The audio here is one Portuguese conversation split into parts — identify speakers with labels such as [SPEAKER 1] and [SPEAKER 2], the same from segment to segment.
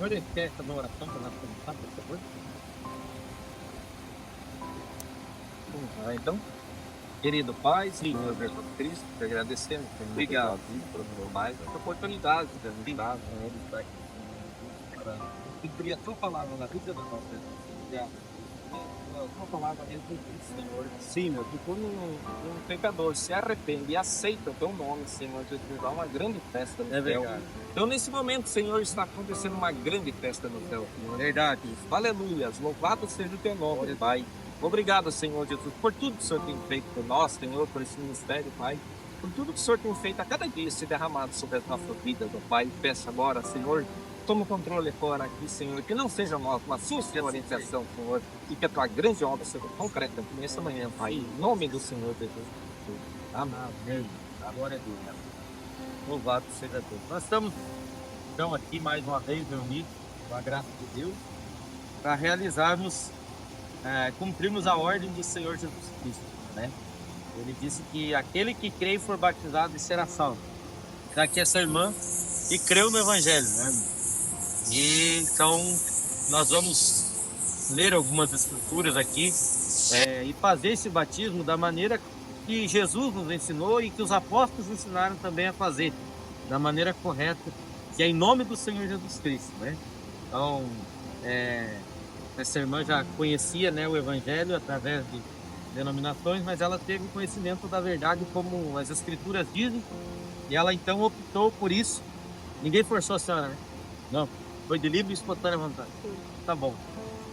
[SPEAKER 1] Senhor, quer fazer uma oração para nós começar, por favor? Vamos lá, então. Querido Pai, Senhor Jesus Cristo, te agradecemos. Obrigado por mais essa oportunidade de ajudar com eles para cumprir a tua palavra na vida da nossa vida. Obrigado. A tua palavra mesmo, Senhor. Sim, meu, que quando um pecador se arrepende e aceita o teu nome, Senhor Jesus, dá uma grande festa no céu.
[SPEAKER 2] Verdade.
[SPEAKER 1] Então, nesse momento, Senhor, está acontecendo uma grande festa no céu, Senhor.
[SPEAKER 2] Verdade.
[SPEAKER 1] Aleluia. Louvado seja o teu nome, Pai. Obrigado, Senhor Jesus, por tudo que o Senhor tem feito por nós, Senhor, por esse ministério, Pai. Por tudo que o Senhor tem feito a cada dia, se derramado sobre as nossas vidas, meu Pai. Peço agora, Senhor, toma o controle fora aqui, Senhor. Que não seja nós, mas sim sua orientação, Senhor. E que a tua grande obra seja concreta nessa manhã, Pai. Em nome do Senhor Jesus.
[SPEAKER 2] Amém. Glória a Deus. Louvado seja Deus. Nós estamos, então, aqui mais uma vez reunidos, com a graça de Deus, para realizarmos, cumprirmos a ordem do Senhor Jesus Cristo, né? Ele disse que aquele que crê e for batizado será salvo. Está aqui essa irmã que creu no Evangelho, né? E então nós vamos ler algumas escrituras aqui e fazer esse batismo da maneira que Jesus nos ensinou e que os apóstolos ensinaram também a fazer, da maneira correta, que é em nome do Senhor Jesus Cristo, né? Então, essa irmã já conhecia, né, o Evangelho através de denominações, mas ela teve conhecimento da verdade como as Escrituras dizem, e ela então optou por isso. Ninguém forçou a senhora, né? Não, foi de livre e espontânea vontade. Tá bom.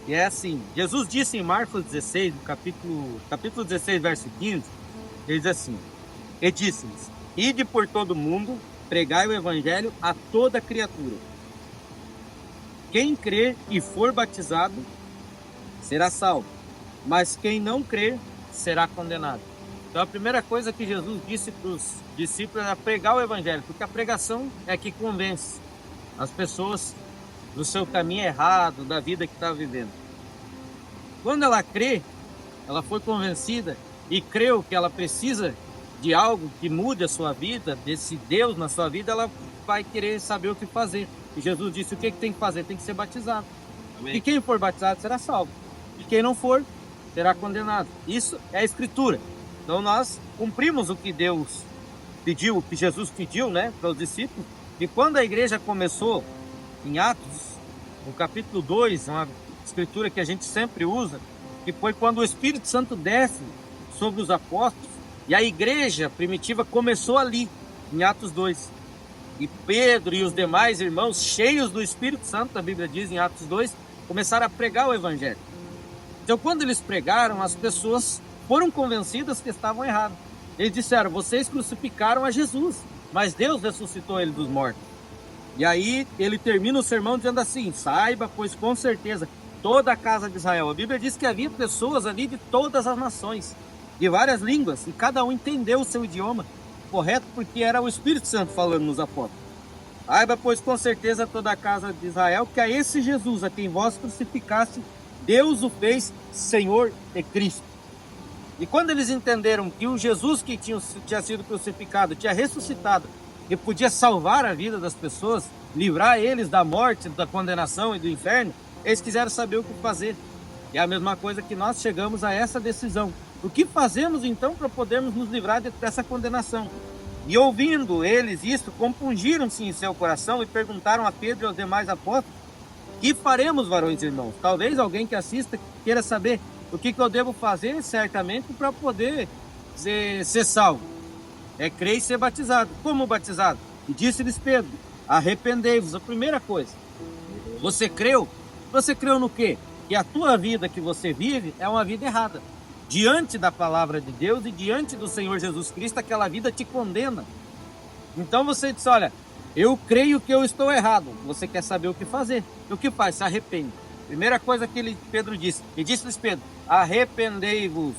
[SPEAKER 2] E é assim, Jesus disse em Marcos 16, capítulo 16, verso 15, ele diz assim, e disse-lhes, ide por todo mundo, pregai o Evangelho a toda criatura. Quem crer e for batizado será salvo, mas quem não crer será condenado. Então a primeira coisa que Jesus disse para os discípulos era pregar o Evangelho, porque a pregação é que convence as pessoas do seu caminho errado, da vida que está vivendo. Quando ela crê, ela foi convencida e creu que ela precisa de algo que mude a sua vida, desse Deus na sua vida, ela vai querer saber o que fazer. E Jesus disse, o que tem que fazer? Tem que ser batizado. Amém. E quem for batizado será salvo. E quem não for, será condenado. Isso é a Escritura. Então nós cumprimos o que Deus pediu, o que Jesus pediu, né, para os discípulos. E quando a igreja começou, em Atos, no capítulo 2, uma escritura que a gente sempre usa, que foi quando o Espírito Santo desce sobre os apóstolos, e a igreja primitiva começou ali, em Atos 2. E Pedro e os demais irmãos, cheios do Espírito Santo, a Bíblia diz em Atos 2, começaram a pregar o Evangelho. Então, quando eles pregaram, as pessoas foram convencidas que estavam erradas. Eles disseram, vocês crucificaram a Jesus, mas Deus ressuscitou ele dos mortos. E aí, ele termina o sermão dizendo assim, saiba, pois com certeza, toda a casa de Israel. A Bíblia diz que havia pessoas ali de todas as nações, de várias línguas, e cada um entendeu o seu idioma correto, porque era o Espírito Santo falando nos apóstolos. Saiba, pois com certeza, toda a casa de Israel, que a esse Jesus, a quem vós crucificaste, Deus o fez Senhor e Cristo. E quando eles entenderam que o Jesus que tinha sido crucificado, tinha ressuscitado, e podia salvar a vida das pessoas, livrar eles da morte, da condenação e do inferno, eles quiseram saber o que fazer. E é a mesma coisa que nós chegamos a essa decisão. O que fazemos então para podermos nos livrar dessa condenação? E ouvindo eles isso, compungiram-se em seu coração e perguntaram a Pedro e aos demais apóstolos, que faremos, varões e irmãos? Talvez alguém que assista queira saber o que eu devo fazer, certamente, para poder ser salvo. É crer e ser batizado. Como batizado? E disse-lhes Pedro, arrependei-vos. A primeira coisa, você creu? Você creu no quê? Que a tua vida que você vive é uma vida errada. Diante da palavra de Deus e diante do Senhor Jesus Cristo, aquela vida te condena. Então você diz, olha, eu creio que eu estou errado. Você quer saber o que fazer. E o que faz? Se arrepende. Primeira coisa que Pedro disse. E disse-lhes Pedro, arrependei-vos.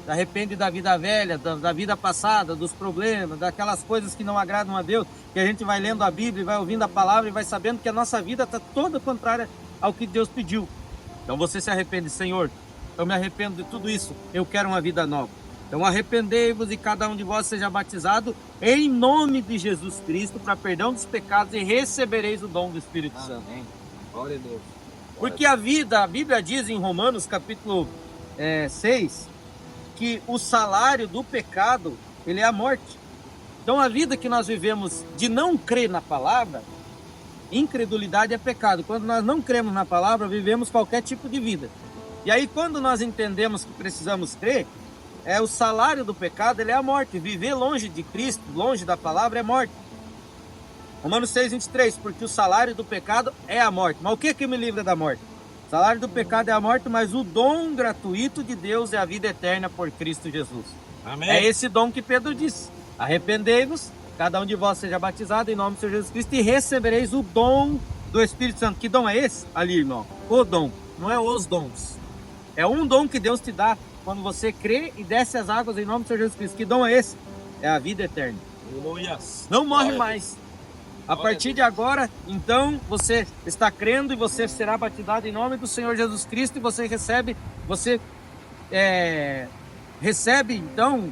[SPEAKER 2] Se arrepende da vida velha, da vida passada, dos problemas, daquelas coisas que não agradam a Deus, que a gente vai lendo a Bíblia, vai ouvindo a palavra e vai sabendo que a nossa vida está toda contrária ao que Deus pediu. Então você se arrepende, Senhor, eu me arrependo de tudo isso, eu quero uma vida nova. Então arrependei-vos e cada um de vós seja batizado em nome de Jesus Cristo para perdão dos pecados e recebereis o dom do Espírito Santo.
[SPEAKER 1] Amém. Glória a Deus.
[SPEAKER 2] Porque a Bíblia diz em Romanos capítulo 6, que o salário do pecado, ele é a morte. Então a vida que nós vivemos de não crer na palavra, incredulidade é pecado. Quando nós não cremos na palavra, vivemos qualquer tipo de vida. E aí quando nós entendemos que precisamos crer, o salário do pecado, ele é a morte. Viver longe de Cristo, longe da palavra, é morte. Romanos 6:23, porque o salário do pecado é a morte. Mas o que me livra da morte? O salário do pecado é a morte, mas o dom gratuito de Deus é a vida eterna por Cristo Jesus.
[SPEAKER 1] Amém.
[SPEAKER 2] É esse dom que Pedro disse: arrependei-vos, cada um de vós seja batizado em nome do Senhor Jesus Cristo e recebereis o dom do Espírito Santo. Que dom é esse? Ali, irmão. O dom, não é os dons. É um dom que Deus te dá quando você crê e desce as águas em nome do Senhor Jesus Cristo. Que dom é esse? É a vida eterna.
[SPEAKER 1] Aleluia.
[SPEAKER 2] Não morre mais. A partir de agora, então, você está crendo e você será batizado em nome do Senhor Jesus Cristo e você recebe, então,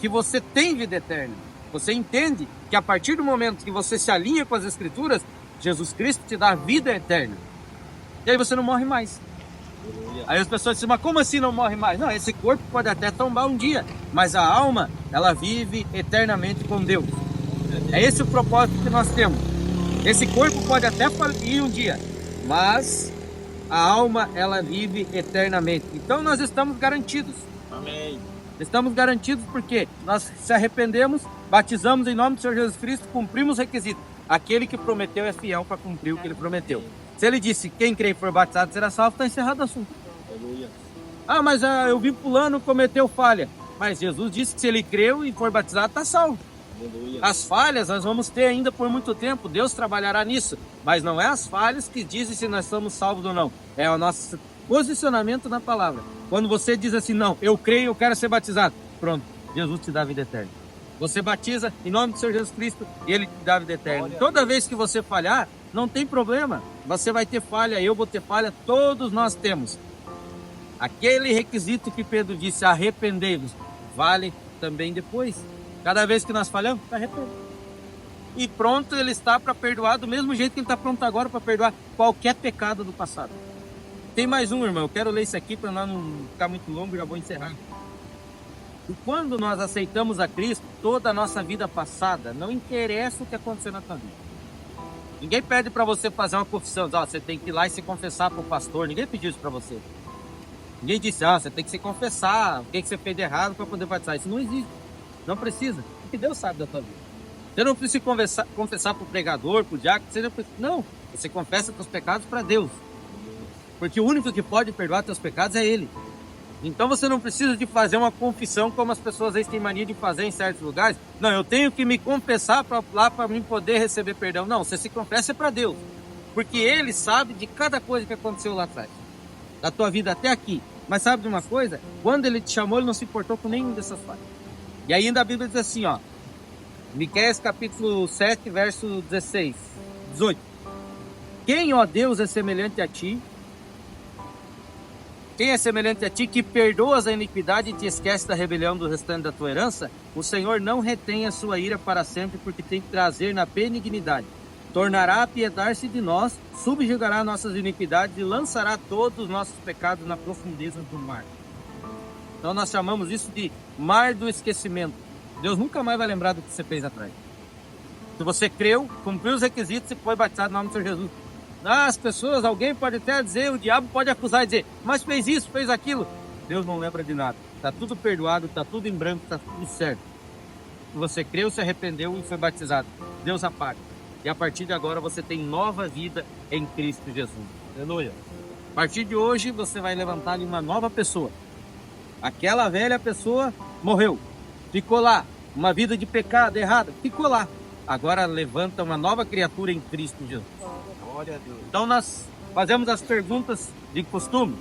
[SPEAKER 2] que você tem vida eterna. Você entende que a partir do momento que você se alinha com as Escrituras, Jesus Cristo te dá vida eterna. E aí você não morre mais. Aí as pessoas dizem, mas como assim não morre mais? Não, esse corpo pode até tombar um dia, mas a alma, ela vive eternamente com Deus. É esse o propósito que nós temos. Esse corpo pode até falir um dia, mas a alma, ela vive eternamente. Então nós estamos garantidos.
[SPEAKER 1] Amém.
[SPEAKER 2] Estamos garantidos porque nós se arrependemos, batizamos em nome do Senhor Jesus Cristo, cumprimos os requisitos. Aquele que prometeu é fiel para cumprir o que ele prometeu. Se ele disse, quem crê e for batizado será salvo, está encerrado o assunto.
[SPEAKER 1] Aleluia.
[SPEAKER 2] Ah, mas eu vi fulano cometeu falha. Mas Jesus disse que se ele creu e for batizado, está salvo.
[SPEAKER 1] Aleluia.
[SPEAKER 2] As falhas nós vamos ter ainda por muito tempo, Deus trabalhará nisso, mas não é as falhas que dizem se nós somos salvos ou não, é o nosso posicionamento na palavra. Quando você diz assim, não, eu creio, eu quero ser batizado, pronto, Jesus te dá vida eterna. Você batiza em nome do Senhor Jesus Cristo e Ele te dá vida eterna. Toda vez que você falhar, não tem problema, você vai ter falha, eu vou ter falha, todos nós temos. Aquele requisito que Pedro disse, arrependei-vos, vale também depois. Cada vez que nós falhamos, está arrependido. E pronto, ele está para perdoar, do mesmo jeito que ele está pronto agora para perdoar qualquer pecado do passado. Tem mais um, irmão, eu quero ler isso aqui para não ficar muito longo, já vou encerrar. E quando nós aceitamos a Cristo, toda a nossa vida passada, não interessa o que aconteceu na tua vida. Ninguém pede para você fazer uma confissão, você tem que ir lá e se confessar para o pastor, ninguém pediu isso para você. Ninguém disse, você tem que se confessar, o que você fez de errado para poder batizar. Isso não existe. Não precisa, porque Deus sabe da tua vida. Você não precisa confessar para o pregador, para o diácono, não, você confessa teus pecados para Deus. Porque o único que pode perdoar teus pecados é Ele. Então você não precisa de fazer uma confissão como as pessoas às vezes têm mania de fazer em certos lugares. Não, eu tenho que me confessar para mim poder receber perdão. Não, você se confessa para Deus. Porque Ele sabe de cada coisa que aconteceu lá atrás. Da tua vida até aqui. Mas sabe de uma coisa? Quando Ele te chamou, Ele não se importou com nenhum dessas falhas. E ainda a Bíblia diz assim, Miqueias capítulo 7, verso 18. Quem, ó Deus, é semelhante a ti? Quem é semelhante a ti que perdoas a iniquidade e te esquece da rebelião do restante da tua herança? O Senhor não retém a sua ira para sempre, porque tem que trazer na benignidade. Tornará a apiedar-se de nós, subjugará nossas iniquidades e lançará todos os nossos pecados na profundeza do mar. Então nós chamamos isso de mar do esquecimento. Deus nunca mais vai lembrar do que você fez atrás. Se você creu, cumpriu os requisitos e foi batizado no nome do Senhor Jesus. As pessoas, alguém pode até dizer, o diabo pode acusar e dizer, mas fez isso, fez aquilo. Deus não lembra de nada. Está tudo perdoado, está tudo em branco, está tudo certo. Se você creu, se arrependeu e foi batizado, Deus apaga. E a partir de agora você tem nova vida em Cristo Jesus. Aleluia. A partir de hoje você vai levantar ali uma nova pessoa. Aquela velha pessoa morreu, ficou lá, uma vida de pecado errada, ficou lá. Agora levanta uma nova criatura em Cristo Jesus.
[SPEAKER 1] Glória a Deus.
[SPEAKER 2] Então nós fazemos as perguntas de costume.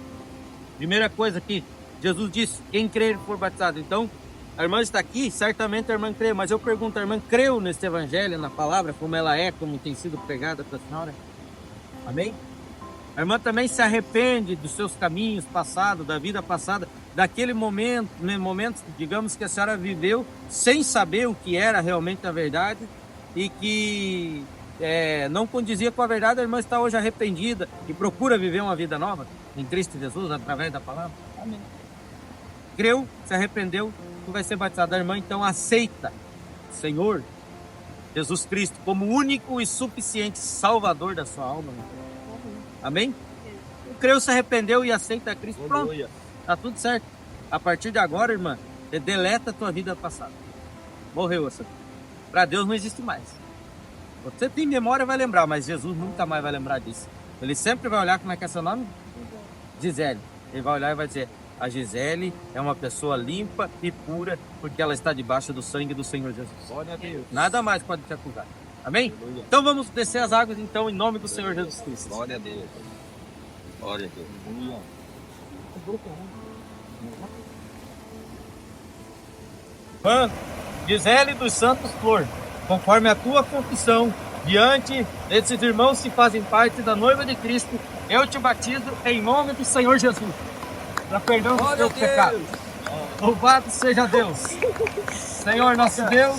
[SPEAKER 2] Primeira coisa que Jesus disse, quem crer for batizado. Então, a irmã está aqui, certamente a irmã crê, mas eu pergunto, a irmã creu neste evangelho, na palavra, como ela é, como tem sido pregada para a senhora? Amém? A irmã também se arrepende dos seus caminhos passados, da vida passada, daquele momento, digamos, que a senhora viveu sem saber o que era realmente a verdade e que não condizia com a verdade. A irmã está hoje arrependida e procura viver uma vida nova em Cristo Jesus através da palavra. Amém. Creu, se arrependeu, tu vai ser batizado. A irmã então aceita Senhor Jesus Cristo como único e suficiente Salvador da sua alma. Amém? Creu, se arrependeu e aceita Cristo. Pronto, tá tudo certo. A partir de agora, irmã, deleta a tua vida passada. Morreu essa. Para Deus não existe mais. Você tem memória, vai lembrar, mas Jesus nunca mais vai lembrar disso. Ele sempre vai olhar, como é que é seu nome? Gisele. Ele vai olhar e vai dizer: a Gisele é uma pessoa limpa e pura, porque ela está debaixo do sangue do Senhor Jesus.
[SPEAKER 1] Glória a Deus.
[SPEAKER 2] Nada mais pode te acusar. Amém? Aleluia. Então vamos descer as águas, então, em nome do Senhor Jesus Cristo.
[SPEAKER 1] Glória a Deus. Glória a Deus.
[SPEAKER 2] Irmã Gisele dos Santos Flor, conforme a tua confissão, diante desses irmãos que fazem parte da noiva de Cristo, eu te batizo em nome do Senhor Jesus, para perdão dos teus pecados. Louvado seja Deus. Senhor nosso Deus,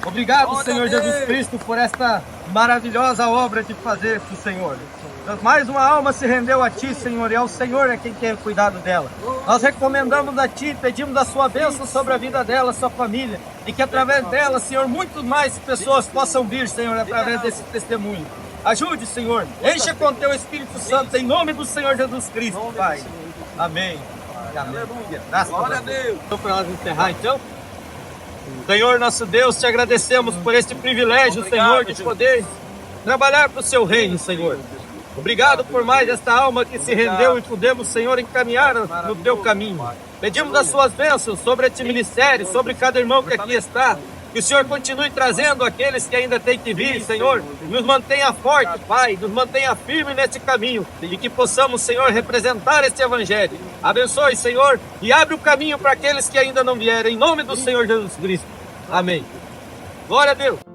[SPEAKER 2] obrigado, Senhor Jesus Cristo, por esta maravilhosa obra de fazer do Senhor. Mais uma alma se rendeu a Ti, Senhor, e ao Senhor é quem tem cuidado dela. Nós recomendamos a Ti, pedimos a Sua bênção sobre a vida dela, sua família, e que através dela, Senhor, muito mais pessoas possam vir, Senhor, através desse testemunho. Ajude, Senhor, encha com Teu Espírito Santo, em nome do Senhor Jesus Cristo, Pai. Amém. Glória a Deus. Então, para nós encerrar, então, Senhor, nosso Deus, te agradecemos por este privilégio, Senhor, de poder trabalhar para o Seu reino, Senhor. Obrigado por mais esta alma que se rendeu e pudemos, Senhor, encaminhar no Teu caminho. Pedimos as Suas bênçãos sobre este ministério, sobre cada irmão que aqui está. Que o Senhor continue trazendo aqueles que ainda têm que vir, Senhor. Nos mantenha forte, Pai, nos mantenha firme neste caminho. E que possamos, Senhor, representar este Evangelho. Abençoe, Senhor, e abre o caminho para aqueles que ainda não vieram. Em nome do Senhor Jesus Cristo. Amém. Glória a Deus.